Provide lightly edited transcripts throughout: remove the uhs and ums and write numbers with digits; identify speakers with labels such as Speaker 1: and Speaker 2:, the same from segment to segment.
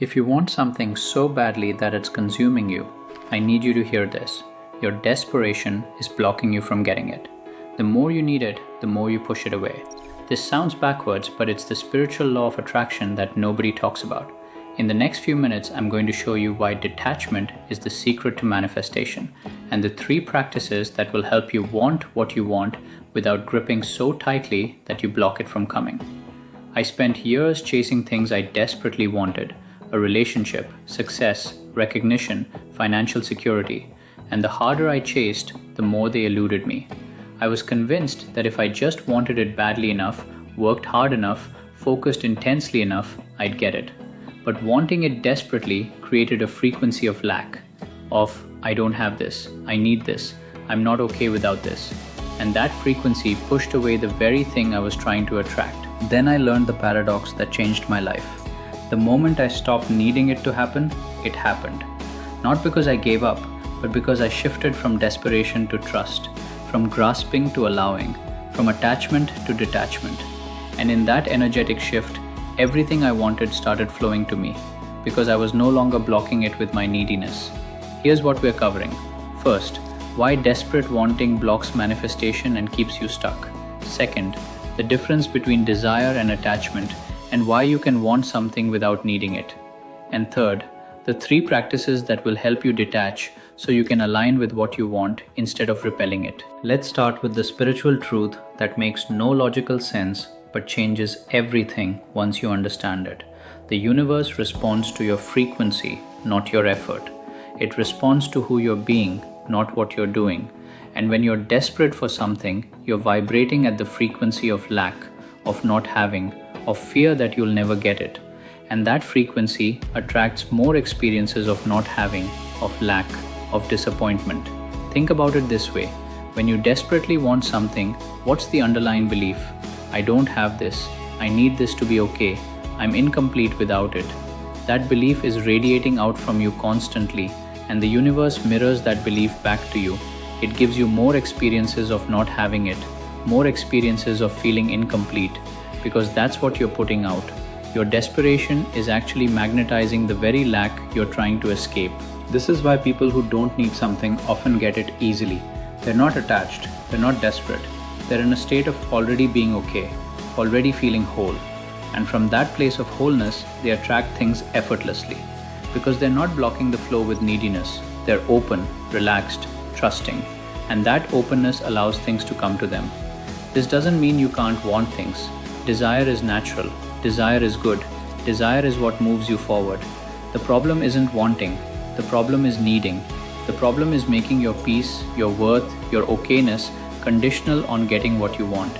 Speaker 1: If you want something so badly that it's consuming you, I need you to hear this. Your desperation is blocking you from getting it. The more you need it, the more you push it away. This sounds backwards, but it's the spiritual law of attraction that nobody talks about. In the next few minutes, I'm going to show you why detachment is the secret to manifestation, and the 3 practices that will help you want what you want without gripping so tightly that you block it from coming. I spent years chasing things I desperately wanted: a relationship, success, recognition, financial security, and the harder I chased, the more they eluded me. I was convinced that if I just wanted it badly enough, worked hard enough, focused intensely enough, I'd get it. But wanting it desperately created a frequency of lack, of I don't have this, I need this, I'm not okay without this. And that frequency pushed away the very thing I was trying to attract. Then I learned the paradox that changed my life. The moment I stopped needing it to happen, it happened. Not because I gave up, but because I shifted from desperation to trust, from grasping to allowing, from attachment to detachment. And in that energetic shift, everything I wanted started flowing to me, because I was no longer blocking it with my neediness. Here's what we're covering. First, why desperate wanting blocks manifestation and keeps you stuck. Second, the difference between desire and attachment, and why you can want something without needing it. And third, the 3 practices that will help you detach so you can align with what you want instead of repelling it. Let's start with the spiritual truth that makes no logical sense but changes everything once you understand it. The universe responds to your frequency, not your effort. It responds to who you're being, not what you're doing. And when you're desperate for something, you're vibrating at the frequency of lack, of not having, of fear that you'll never get it. And that frequency attracts more experiences of not having, of lack, of disappointment. Think about it this way. When you desperately want something, what's the underlying belief? I don't have this. I need this to be okay. I'm incomplete without it. That belief is radiating out from you constantly, and the universe mirrors that belief back to you. It gives you more experiences of not having it, more experiences of feeling incomplete, because that's what you're putting out. Your desperation is actually magnetizing the very lack you're trying to escape. This is why people who don't need something often get it easily. They're not attached, they're not desperate. They're in a state of already being okay, already feeling whole. And from that place of wholeness, they attract things effortlessly. Because they're not blocking the flow with neediness. They're open, relaxed, trusting. And that openness allows things to come to them. This doesn't mean you can't want things. Desire is natural. Desire is good. Desire is what moves you forward. The problem isn't wanting. The problem is needing. The problem is making your peace, your worth, your okayness conditional on getting what you want.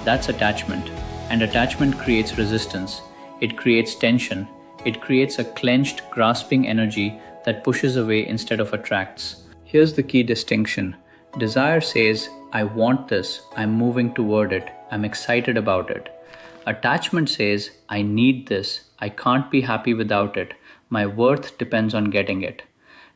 Speaker 1: That's attachment. And attachment creates resistance. It creates tension. It creates a clenched, grasping energy that pushes away instead of attracts. Here's the key distinction. Desire says, I want this, I'm moving toward it, I'm excited about it. Attachment says, I need this, I can't be happy without it, my worth depends on getting it.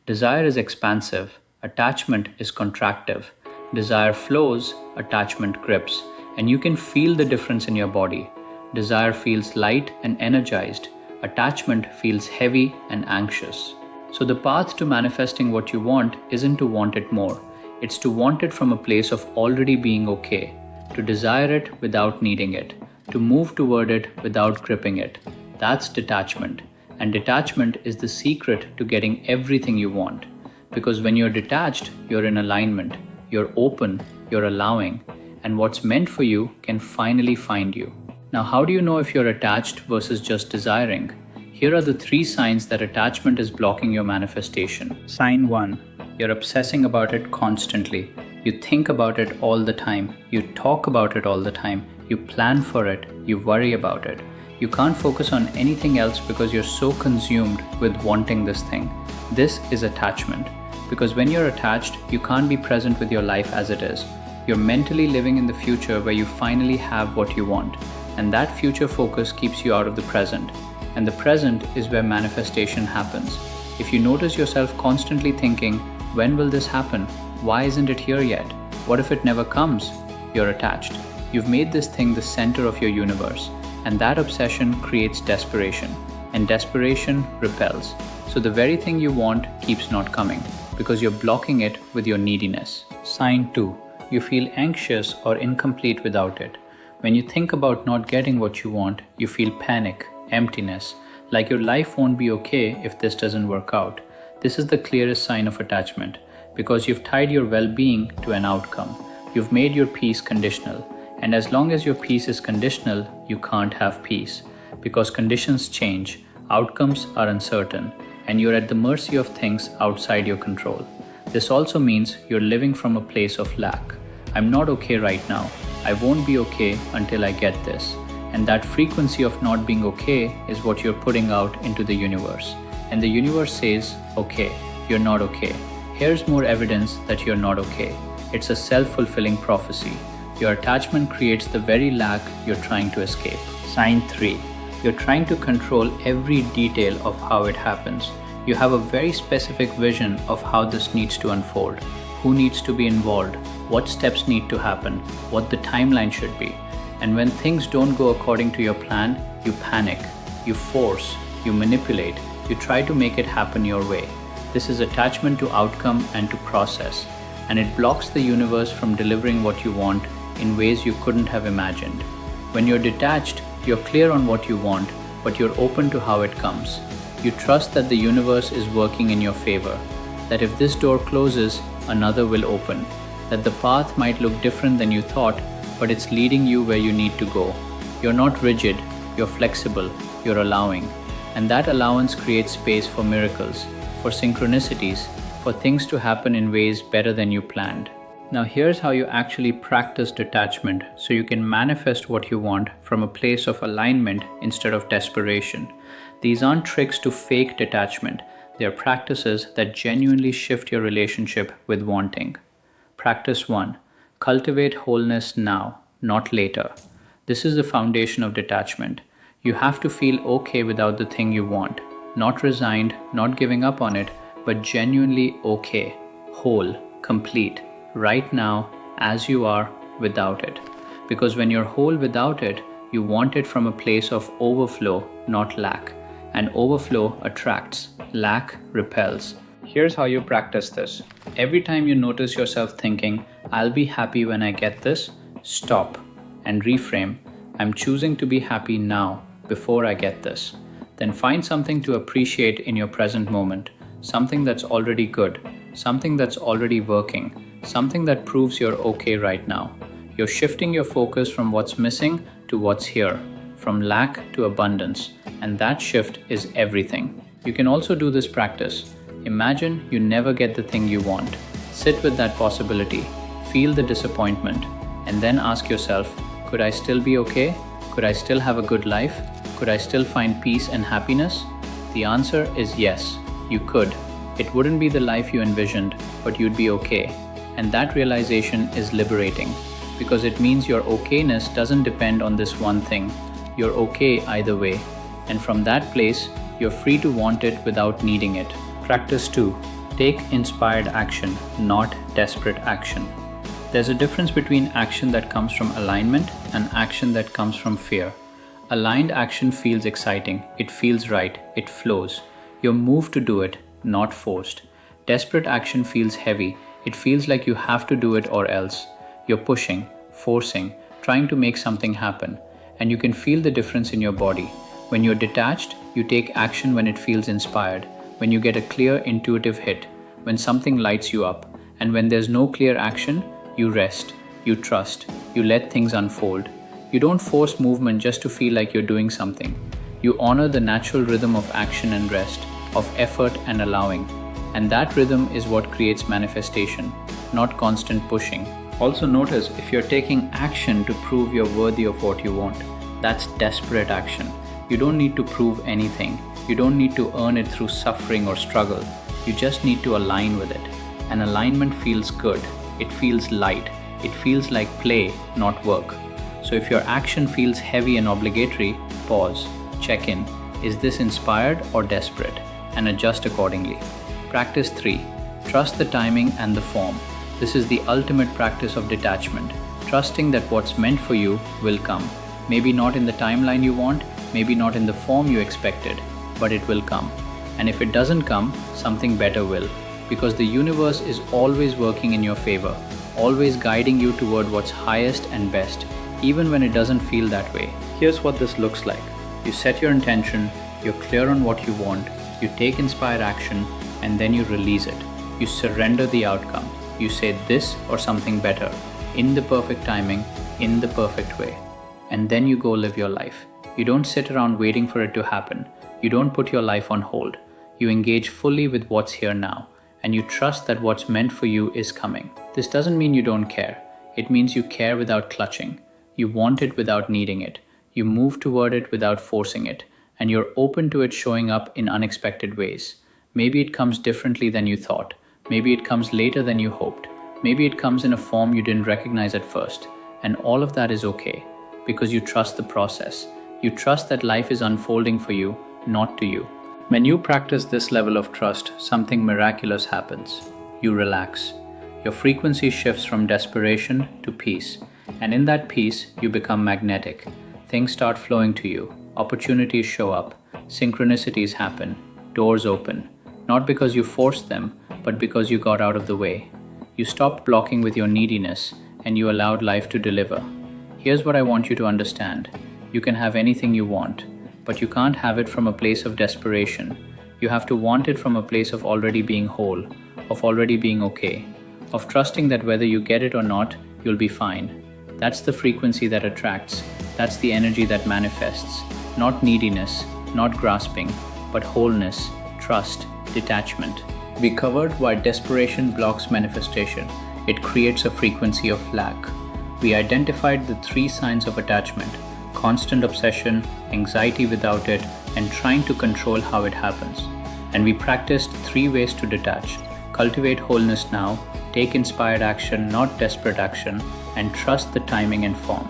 Speaker 1: Desire is expansive, attachment is contractive. Desire flows, attachment grips, and you can feel the difference in your body. Desire feels light and energized, attachment feels heavy and anxious. So the path to manifesting what you want isn't to want it more. It's to want it from a place of already being okay, to desire it without needing it, to move toward it without gripping it. That's detachment. And detachment is the secret to getting everything you want. Because when you're detached, you're in alignment, you're open, you're allowing, and what's meant for you can finally find you. Now, how do you know if you're attached versus just desiring? Here are the 3 signs that attachment is blocking your manifestation. Sign 1. You're obsessing about it constantly. You think about it all the time. You talk about it all the time. You plan for it. You worry about it. You can't focus on anything else because you're so consumed with wanting this thing. This is attachment. Because when you're attached, you can't be present with your life as it is. You're mentally living in the future where you finally have what you want. And that future focus keeps you out of the present. And the present is where manifestation happens. If you notice yourself constantly thinking, when will this happen? Why isn't it here yet? What if it never comes? You're attached. You've made this thing the center of your universe. And that obsession creates desperation. and desperation repels. So the very thing you want keeps not coming because you're blocking it with your neediness. Sign 2. You feel anxious or incomplete without it. When you think about not getting what you want, you feel panic, emptiness, like your life won't be okay if this doesn't work out. This is the clearest sign of attachment because you've tied your well-being to an outcome. You've made your peace conditional. And as long as your peace is conditional, you can't have peace because conditions change, outcomes are uncertain, and you're at the mercy of things outside your control. This also means you're living from a place of lack. I'm not okay right now. I won't be okay until I get this. And that frequency of not being okay is what you're putting out into the universe. And the universe says, okay, you're not okay. Here's more evidence that you're not okay. It's a self-fulfilling prophecy. Your attachment creates the very lack you're trying to escape. Sign 3. You're trying to control every detail of how it happens. You have a very specific vision of how this needs to unfold, who needs to be involved, what steps need to happen, what the timeline should be. And when things don't go according to your plan, you panic, you force, you manipulate, you try to make it happen your way. This is attachment to outcome and to process, and it blocks the universe from delivering what you want in ways you couldn't have imagined. When you're detached, you're clear on what you want, but you're open to how it comes. You trust that the universe is working in your favor, that if this door closes, another will open, that the path might look different than you thought, but it's leading you where you need to go. You're not rigid, you're flexible, you're allowing, and that allowance creates space for miracles, for synchronicities, for things to happen in ways better than you planned. Now here's how you actually practice detachment so you can manifest what you want from a place of alignment instead of desperation. These aren't tricks to fake detachment, they're practices that genuinely shift your relationship with wanting. Practice 1. Cultivate wholeness now, not later. This is the foundation of detachment. You have to feel okay without the thing you want, not resigned, not giving up on it, but genuinely okay, whole, complete. Right now, as you are, without it. Because when you're whole without it, you want it from a place of overflow, not lack. And overflow attracts, lack repels. Here's how you practice this. Every time you notice yourself thinking, I'll be happy when I get this, stop and reframe. I'm choosing to be happy now, before I get this. Then find something to appreciate in your present moment, something that's already good, something that's already working, something that proves you're okay right now. You're shifting your focus from what's missing to what's here, from lack to abundance, and that shift is everything. You can also do this practice. Imagine you never get the thing you want. Sit with that possibility, feel the disappointment, and then ask yourself, could I still be okay? Could I still have a good life? Could I still find peace and happiness? The answer is yes, you could. It wouldn't be the life you envisioned, but you'd be okay. And that realization is liberating because it means your okayness doesn't depend on this one thing. You're okay either way. And from that place, you're free to want it without needing it. Practice 2. Take inspired action, not desperate action. There's a difference between action that comes from alignment and action that comes from fear. Aligned action feels exciting, it feels right, it flows. You're moved to do it, not forced. Desperate action feels heavy. It feels like you have to do it or else. You're pushing, forcing, trying to make something happen, and you can feel the difference in your body. When you're detached, you take action when it feels inspired, when you get a clear intuitive hit, when something lights you up, and when there's no clear action, you rest, you trust, you let things unfold. You don't force movement just to feel like you're doing something. You honor the natural rhythm of action and rest, of effort and allowing. And that rhythm is what creates manifestation, not constant pushing. Also notice if you're taking action to prove you're worthy of what you want. That's desperate action. You don't need to prove anything. You don't need to earn it through suffering or struggle. You just need to align with it. And alignment feels good. It feels light. It feels like play, not work. So if your action feels heavy and obligatory, pause, check in. Is this inspired or desperate? And adjust accordingly. Practice 3. Trust the timing and the form. This is the ultimate practice of detachment. Trusting that what's meant for you will come. Maybe not in the timeline you want, maybe not in the form you expected, but it will come. And if it doesn't come, something better will. Because the universe is always working in your favor, always guiding you toward what's highest and best, even when it doesn't feel that way. Here's what this looks like. You set your intention, you're clear on what you want, you take inspired action, and then you release it. You surrender the outcome. You say this or something better, in the perfect timing, in the perfect way. And then you go live your life. You don't sit around waiting for it to happen. You don't put your life on hold. You engage fully with what's here now, and you trust that what's meant for you is coming. This doesn't mean you don't care. It means you care without clutching. You want it without needing it. You move toward it without forcing it, and you're open to it showing up in unexpected ways. Maybe it comes differently than you thought. Maybe it comes later than you hoped. Maybe it comes in a form you didn't recognize at first. And all of that is okay, because you trust the process. You trust that life is unfolding for you, not to you. When you practice this level of trust, something miraculous happens. You relax. Your frequency shifts from desperation to peace. And in that peace, you become magnetic. Things start flowing to you. Opportunities show up. Synchronicities happen. Doors open. Not because you forced them, but because you got out of the way. You stopped blocking with your neediness, and you allowed life to deliver. Here's what I want you to understand. You can have anything you want, but you can't have it from a place of desperation. You have to want it from a place of already being whole, of already being okay, of trusting that whether you get it or not, you'll be fine. That's the frequency that attracts. That's the energy that manifests. Not neediness, not grasping, but wholeness, trust, detachment. We covered why desperation blocks manifestation. It creates a frequency of lack. We identified the 3 signs of attachment: constant obsession, anxiety without it, and trying to control how it happens. And we practiced 3 ways to detach: cultivate wholeness now, take inspired action, not desperate action, and trust the timing and form.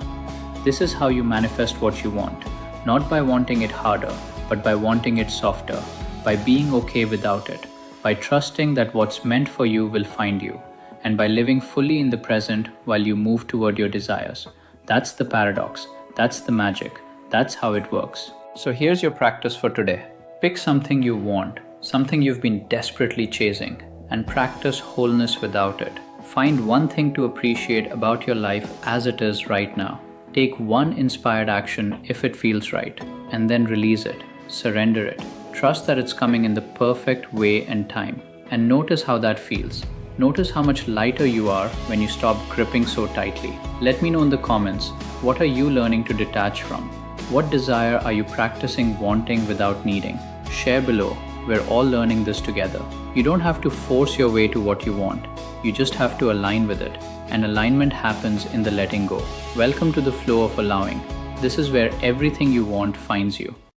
Speaker 1: This is how you manifest what you want, not by wanting it harder, but by wanting it softer, by being okay without it, by trusting that what's meant for you will find you, and by living fully in the present while you move toward your desires. That's the paradox. That's the magic. That's how it works. So here's your practice for today. Pick something you want, something you've been desperately chasing, and practice wholeness without it. Find one thing to appreciate about your life as it is right now. Take one inspired action if it feels right, and then release it. Surrender it. Trust that it's coming in the perfect way and time. And notice how that feels. Notice how much lighter you are when you stop gripping so tightly. Let me know in the comments, what are you learning to detach from? What desire are you practicing wanting without needing? Share below. We're all learning this together. You don't have to force your way to what you want. You just have to align with it. And alignment happens in the letting go. Welcome to the flow of allowing. This is where everything you want finds you.